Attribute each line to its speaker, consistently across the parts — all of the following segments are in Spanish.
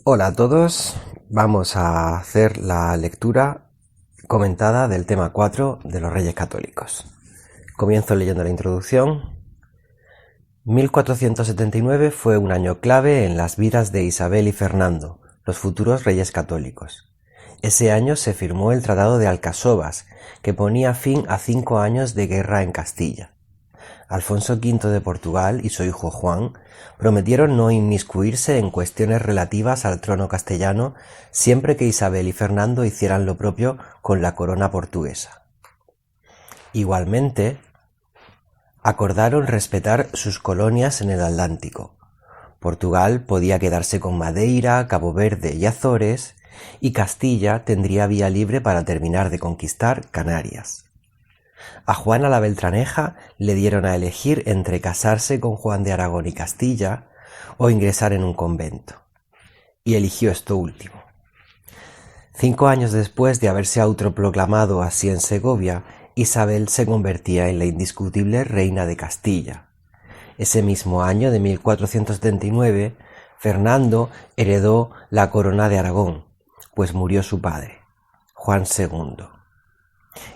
Speaker 1: Hola a todos, vamos a hacer la lectura comentada del tema 4 de los Reyes Católicos. Comienzo leyendo la introducción. 1479 fue un año clave en las vidas de Isabel y Fernando, los futuros Reyes Católicos. Ese año se firmó el Tratado de Alcasovas, que ponía fin a 5 años de guerra en Castilla. Alfonso V de Portugal y su hijo Juan prometieron no inmiscuirse en cuestiones relativas al trono castellano siempre que Isabel y Fernando hicieran lo propio con la corona portuguesa. Igualmente, acordaron respetar sus colonias en el Atlántico. Portugal podía quedarse con Madeira, Cabo Verde y Azores, y Castilla tendría vía libre para terminar de conquistar Canarias. A Juana la Beltraneja le dieron a elegir entre casarse con Juan de Aragón y Castilla o ingresar en un convento, y eligió esto último. 5 años después de haberse autoproclamado así en Segovia, Isabel se convertía en la indiscutible reina de Castilla. Ese mismo año de 1479, Fernando heredó la corona de Aragón, pues murió su padre, Juan II.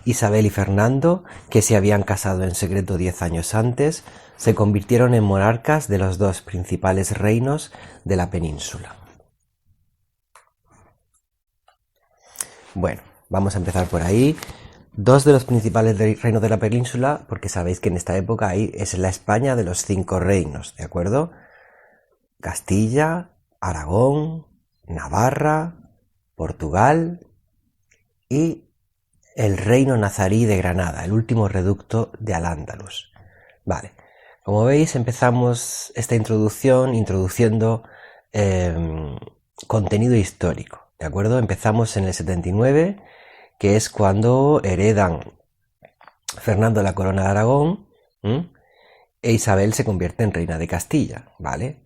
Speaker 1: Isabel y Fernando, que se habían casado en secreto 10 años antes, se convirtieron en monarcas de los dos principales reinos de la península. Bueno, vamos a empezar por ahí. Dos de los principales reinos de la península, porque sabéis que en esta época ahí es la España de los 5 reinos, ¿de acuerdo? Castilla, Aragón, Navarra, Portugal y el reino nazarí de Granada, el último reducto de Al-Ándalus. Vale, como veis empezamos esta introducción introduciendo contenido histórico, ¿de acuerdo? Empezamos en el 79, que es cuando heredan Fernando la corona de Aragón, e Isabel se convierte en reina de Castilla, ¿vale?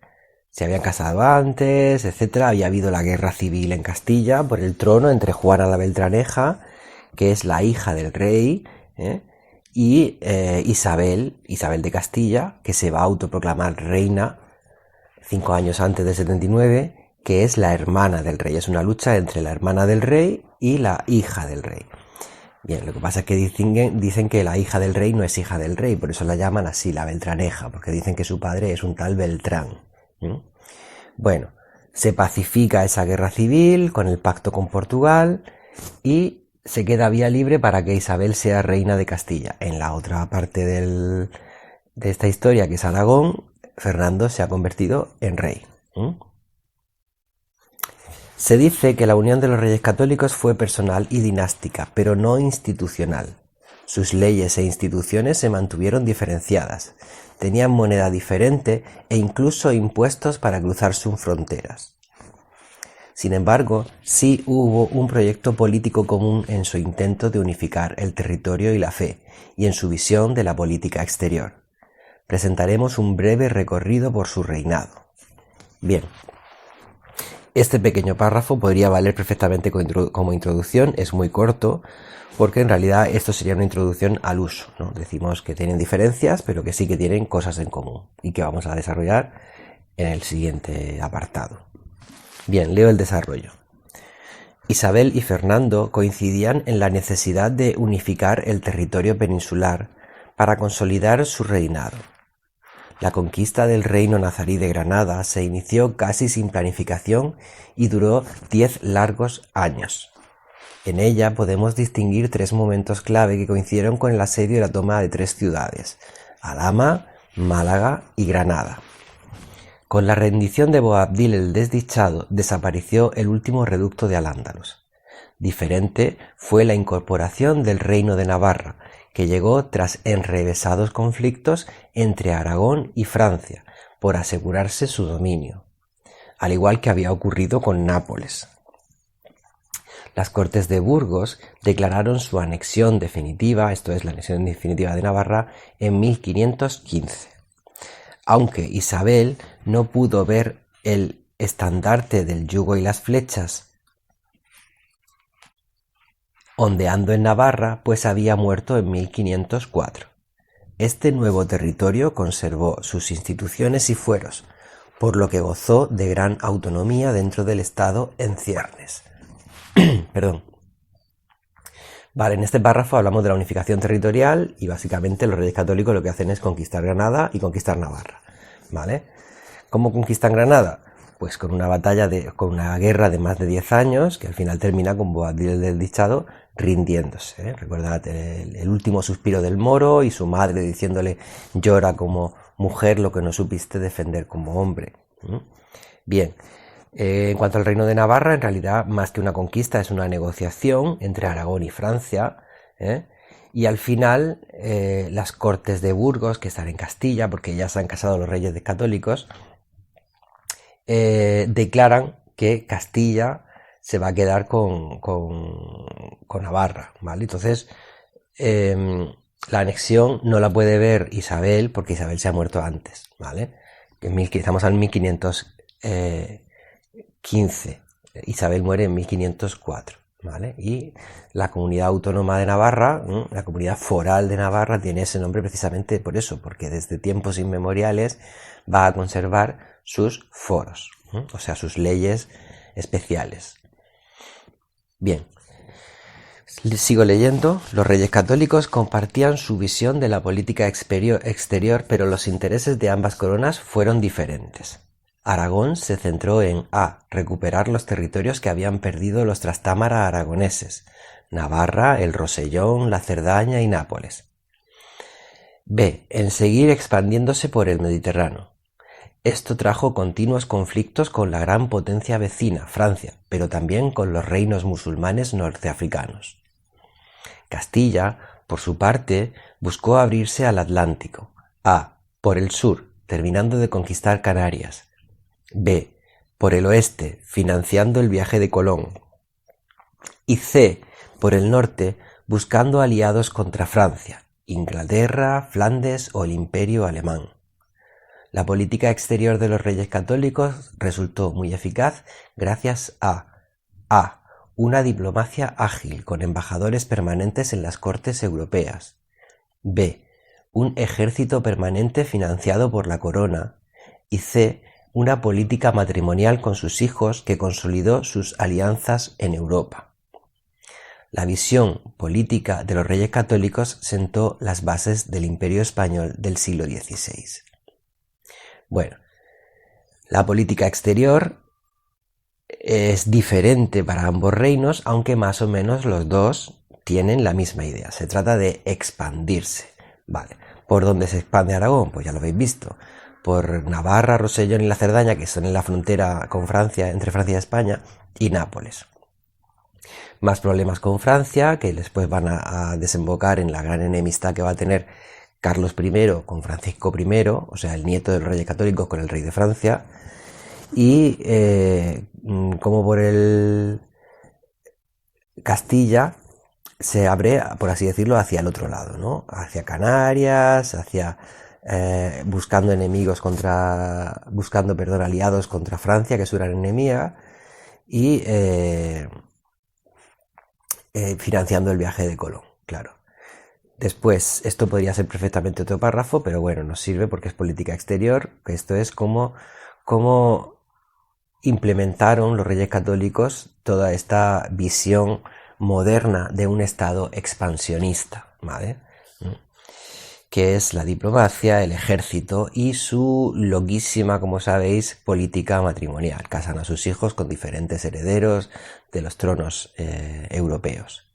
Speaker 1: Se habían casado antes, etcétera, había habido la guerra civil en Castilla por el trono entre Juana la Beltraneja, que es la hija del rey, y Isabel de Castilla, que se va a autoproclamar reina 5 años antes del 79, que es la hermana del rey. Es una lucha entre la hermana del rey y la hija del rey. Bien, lo que pasa es que dicen que la hija del rey no es hija del rey, por eso la llaman así, la Beltraneja, porque dicen que su padre es un tal Beltrán. Bueno, se pacifica esa guerra civil con el pacto con Portugal y se queda vía libre para que Isabel sea reina de Castilla. En la otra parte de esta historia, que es Aragón, Fernando se ha convertido en rey. Se dice que la unión de los reyes católicos fue personal y dinástica, pero no institucional. Sus leyes e instituciones se mantuvieron diferenciadas, tenían moneda diferente e incluso impuestos para cruzar sus fronteras. Sin embargo, sí hubo un proyecto político común en su intento de unificar el territorio y la fe, y en su visión de la política exterior. Presentaremos un breve recorrido por su reinado. Bien, este pequeño párrafo podría valer perfectamente como introducción, es muy corto, porque en realidad esto sería una introducción al uso, ¿no? Decimos que tienen diferencias, pero que sí que tienen cosas en común, y que vamos a desarrollar en el siguiente apartado. Bien, leo el desarrollo. Isabel y Fernando coincidían en la necesidad de unificar el territorio peninsular para consolidar su reinado. La conquista del reino nazarí de Granada se inició casi sin planificación y duró 10 largos años. En ella podemos distinguir 3 momentos clave que coincidieron con el asedio y la toma de 3 ciudades: Alhama, Málaga y Granada. Con la rendición de Boabdil el Desdichado desapareció el último reducto de Al-Ándalus. Diferente fue la incorporación del reino de Navarra, que llegó tras enrevesados conflictos entre Aragón y Francia por asegurarse su dominio, al igual que había ocurrido con Nápoles. Las Cortes de Burgos declararon su anexión definitiva, esto es la anexión definitiva de Navarra, en 1515. Aunque Isabel no pudo ver el estandarte del yugo y las flechas ondeando en Navarra, pues había muerto en 1504. Este nuevo territorio conservó sus instituciones y fueros, por lo que gozó de gran autonomía dentro del estado en ciernes. Perdón. Vale, en este párrafo hablamos de la unificación territorial y básicamente los reyes católicos lo que hacen es conquistar Granada y conquistar Navarra, ¿vale? ¿Cómo conquistan Granada? Pues con con una guerra de más de 10 años que al final termina con Boabdil del Desdichado rindiéndose, ¿eh? Recordad el último suspiro del moro y su madre diciéndole: llora como mujer lo que no supiste defender como hombre. Bien. En cuanto al reino de Navarra, en realidad más que una conquista es una negociación entre Aragón y Francia, ¿eh? Y al final las Cortes de Burgos, que están en Castilla, porque ya se han casado los reyes católicos, declaran que Castilla se va a quedar con Navarra, ¿vale? Entonces, la anexión no la puede ver Isabel, porque Isabel se ha muerto antes, ¿vale? Estamos en 1515. Isabel muere en 1504, ¿vale? Y la comunidad autónoma de Navarra, la comunidad foral de Navarra, tiene ese nombre precisamente por eso, porque desde tiempos inmemoriales va a conservar sus foros, o sea, sus leyes especiales. Bien, sigo leyendo. Los reyes católicos compartían su visión de la política exterior, pero los intereses de ambas coronas fueron diferentes. Aragón se centró en a. recuperar los territorios que habían perdido los Trastámara aragoneses, Navarra, el Rosellón, la Cerdaña y Nápoles. B. en seguir expandiéndose por el Mediterráneo. Esto trajo continuos conflictos con la gran potencia vecina, Francia, pero también con los reinos musulmanes norteafricanos. Castilla, por su parte, buscó abrirse al Atlántico, a. por el sur, terminando de conquistar Canarias, b. por el oeste, financiando el viaje de Colón, y c. por el norte, buscando aliados contra Francia, Inglaterra, Flandes o el Imperio alemán. La política exterior de los reyes católicos resultó muy eficaz gracias a una diplomacia ágil con embajadores permanentes en las cortes europeas, b. un ejército permanente financiado por la corona y c. una política matrimonial con sus hijos que consolidó sus alianzas en Europa. La visión política de los reyes católicos sentó las bases del Imperio español del siglo XVI. Bueno, la política exterior es diferente para ambos reinos, aunque más o menos los dos tienen la misma idea. Se trata de expandirse. Vale, ¿por dónde se expande Aragón? Pues ya lo habéis visto. Por Navarra, Rosellón y la Cerdaña, que son en la frontera con Francia, entre Francia y España, y Nápoles. Más problemas con Francia, que después van a desembocar en la gran enemistad que va a tener Carlos I con Francisco I, o sea, el nieto del rey católico con el rey de Francia, y como por el Castilla se abre, por así decirlo, hacia el otro lado, ¿no? Hacia Canarias, hacia buscando aliados contra Francia, que es su gran enemiga, y financiando el viaje de Colón, claro. Después, esto podría ser perfectamente otro párrafo, pero bueno, nos sirve porque es política exterior, que esto es cómo implementaron los reyes católicos toda esta visión moderna de un estado expansionista, ¿vale? Que es la diplomacia, el ejército y su loquísima, como sabéis, política matrimonial. Casan a sus hijos con diferentes herederos de los tronos europeos.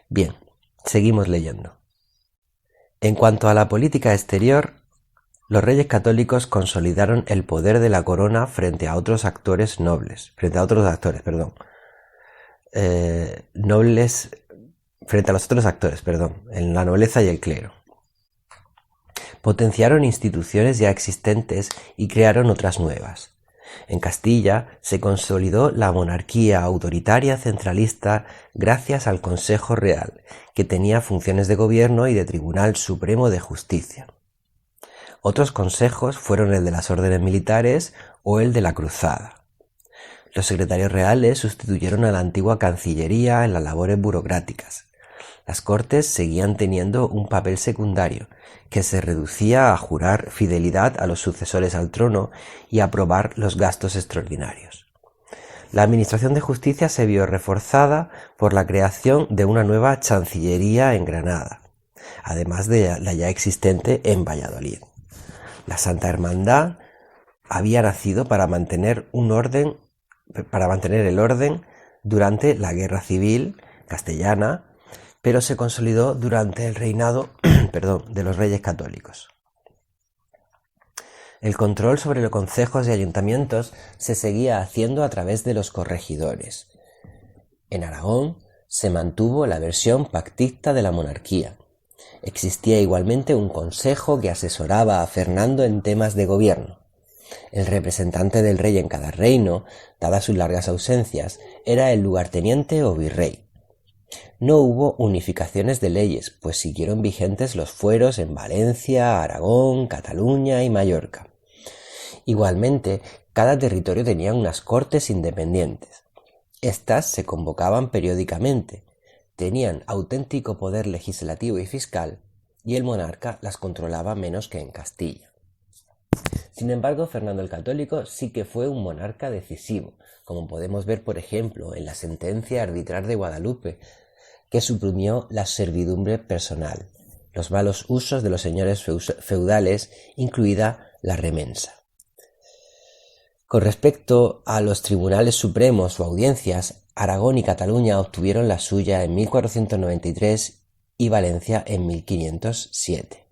Speaker 1: Bien, seguimos leyendo. En cuanto a la política exterior, los reyes católicos consolidaron el poder de la corona frente a otros actores nobles, frente a los otros actores, en la nobleza y el clero. Potenciaron instituciones ya existentes y crearon otras nuevas. En Castilla se consolidó la monarquía autoritaria centralista gracias al Consejo Real, que tenía funciones de gobierno y de Tribunal Supremo de Justicia. Otros consejos fueron el de las órdenes militares o el de la cruzada. Los secretarios reales sustituyeron a la antigua Cancillería en las labores burocráticas. Las Cortes seguían teniendo un papel secundario, que se reducía a jurar fidelidad a los sucesores al trono y aprobar los gastos extraordinarios. La administración de justicia se vio reforzada por la creación de una nueva Chancillería en Granada, además de la ya existente en Valladolid. La Santa Hermandad había nacido para mantener el orden durante la Guerra Civil castellana, pero se consolidó durante el reinado de los Reyes Católicos. El control sobre los concejos y ayuntamientos se seguía haciendo a través de los corregidores. En Aragón se mantuvo la versión pactista de la monarquía. Existía igualmente un consejo que asesoraba a Fernando en temas de gobierno. El representante del rey en cada reino, dadas sus largas ausencias, era el lugarteniente o virrey. No hubo unificaciones de leyes, pues siguieron vigentes los fueros en Valencia, Aragón, Cataluña y Mallorca. Igualmente, cada territorio tenía unas cortes independientes. Estas se convocaban periódicamente, tenían auténtico poder legislativo y fiscal, y el monarca las controlaba menos que en Castilla. Sin embargo, Fernando el Católico sí que fue un monarca decisivo, como podemos ver, por ejemplo, en la sentencia arbitral de Guadalupe, que suprimió la servidumbre personal, los malos usos de los señores feudales, incluida la remensa. Con respecto a los tribunales supremos o audiencias, Aragón y Cataluña obtuvieron la suya en 1493 y Valencia en 1507.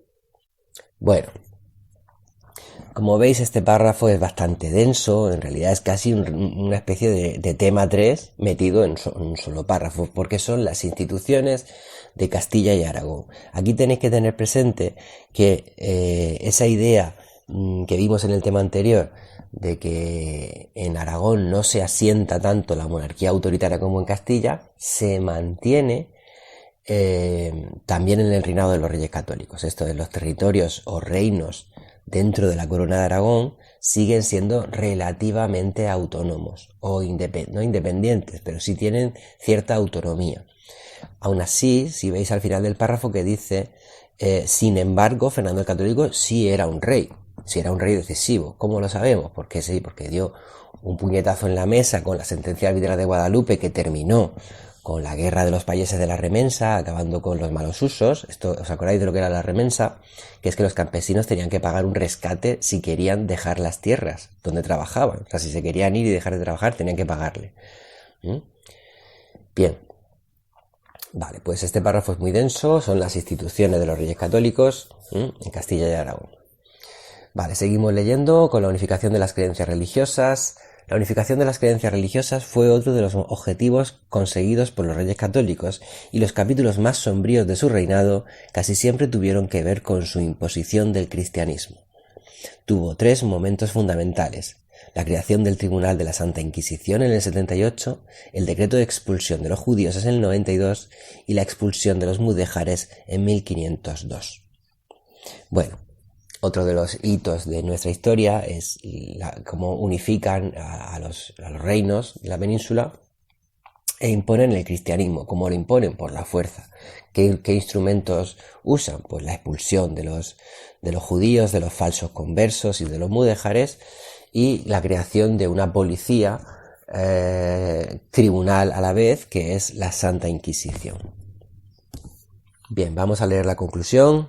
Speaker 1: Bueno, como veis, este párrafo es bastante denso, en realidad es casi una especie de tema 3 metido en un solo párrafo, porque son las instituciones de Castilla y Aragón. Aquí tenéis que tener presente que esa idea que vimos en el tema anterior, de que en Aragón no se asienta tanto la monarquía autoritaria como en Castilla, se mantiene también en el reinado de los Reyes Católicos. Esto de los territorios o reinos dentro de la corona de Aragón siguen siendo relativamente autónomos o no independientes, pero sí tienen cierta autonomía. Aún así, si veis al final del párrafo que dice, sin embargo, Fernando el Católico sí era un rey decisivo. ¿Cómo lo sabemos? Porque sí, porque dio un puñetazo en la mesa con la sentencia arbitral de Guadalupe, que terminó con la guerra de los payeses de la remensa, acabando con los malos usos. Esto, ¿os acordáis de lo que era la remensa? Que es que los campesinos tenían que pagar un rescate si querían dejar las tierras donde trabajaban. O sea, si se querían ir y dejar de trabajar, tenían que pagarle. Bien. Vale, pues este párrafo es muy denso, son las instituciones de los Reyes Católicos en Castilla y Aragón. Vale, seguimos leyendo con la unificación de las creencias religiosas. La unificación de las creencias religiosas fue otro de los objetivos conseguidos por los Reyes Católicos, y los capítulos más sombríos de su reinado casi siempre tuvieron que ver con su imposición del cristianismo. Tuvo 3 momentos fundamentales: la creación del Tribunal de la Santa Inquisición en el 78, el decreto de expulsión de los judíos en el 92 y la expulsión de los mudéjares en 1502. Bueno, otro de los hitos de nuestra historia es cómo unifican a los reinos de la península e imponen el cristianismo. ¿Cómo lo imponen? Por la fuerza. ¿Qué instrumentos usan? Pues la expulsión de los judíos, de los falsos conversos y de los mudéjares, y la creación de una policía tribunal a la vez, que es la Santa Inquisición. Bien, vamos a leer la conclusión.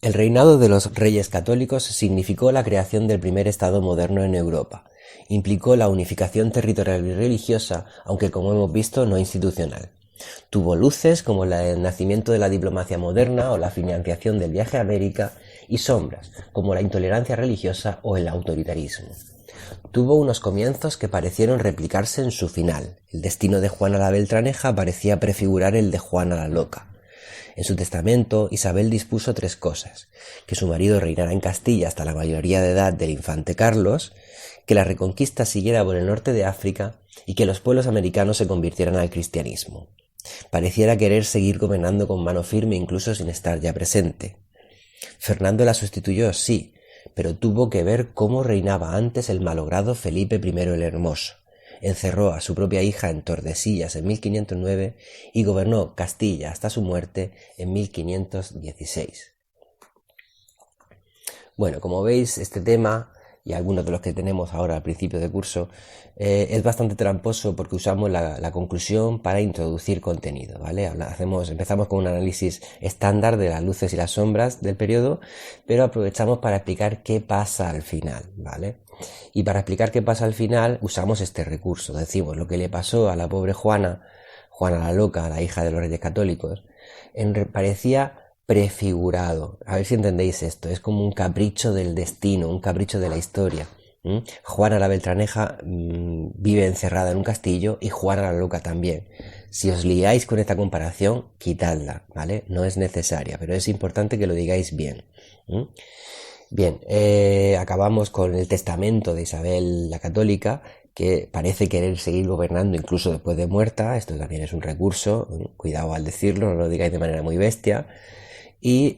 Speaker 1: El reinado de los Reyes Católicos significó la creación del primer Estado moderno en Europa. Implicó la unificación territorial y religiosa, aunque, como hemos visto, no institucional. Tuvo luces como el nacimiento de la diplomacia moderna o la financiación del viaje a América, y sombras como la intolerancia religiosa o el autoritarismo. Tuvo unos comienzos que parecieron replicarse en su final. El destino de Juana la Beltraneja parecía prefigurar el de Juana la Loca. En su testamento, Isabel dispuso 3 cosas: que su marido reinara en Castilla hasta la mayoría de edad del infante Carlos, que la reconquista siguiera por el norte de África y que los pueblos americanos se convirtieran al cristianismo. Pareciera querer seguir gobernando con mano firme incluso sin estar ya presente. Fernando la sustituyó, sí, pero tuvo que ver cómo reinaba antes el malogrado Felipe I el Hermoso. encerró a su propia hija en Tordesillas en 1509 y gobernó Castilla hasta su muerte en 1516. Bueno, como veis, este tema y algunos de los que tenemos ahora al principio de curso es bastante tramposo porque usamos la conclusión para introducir contenido, ¿vale? Empezamos con un análisis estándar de las luces y las sombras del periodo, pero aprovechamos para explicar qué pasa al final, ¿vale? Y para explicar qué pasa al final usamos este recurso, decimos lo que le pasó a la pobre Juana la loca, la hija de los Reyes Católicos, parecía prefigurado. A ver si entendéis esto. Es como un capricho del destino, un capricho de la historia. Juana la Beltraneja vive encerrada en un castillo y Juana la loca también. Si os liáis con esta comparación, quitadla, ¿vale? No es necesaria, pero es importante que lo digáis bien. Bien, acabamos con el testamento de Isabel la Católica, que parece querer seguir gobernando incluso después de muerta. Esto también es un recurso, cuidado al decirlo, no lo digáis de manera muy bestia. Y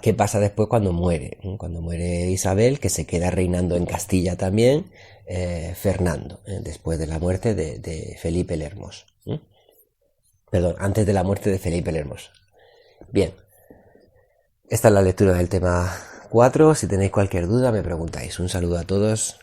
Speaker 1: qué pasa después cuando muere. Cuando muere Isabel, que se queda reinando en Castilla también, Fernando, después de la muerte de Felipe el Hermoso. Perdón, antes de la muerte de Felipe el Hermoso. Bien, esta es la lectura del tema 4. Si tenéis cualquier duda me preguntáis. Un saludo a todos.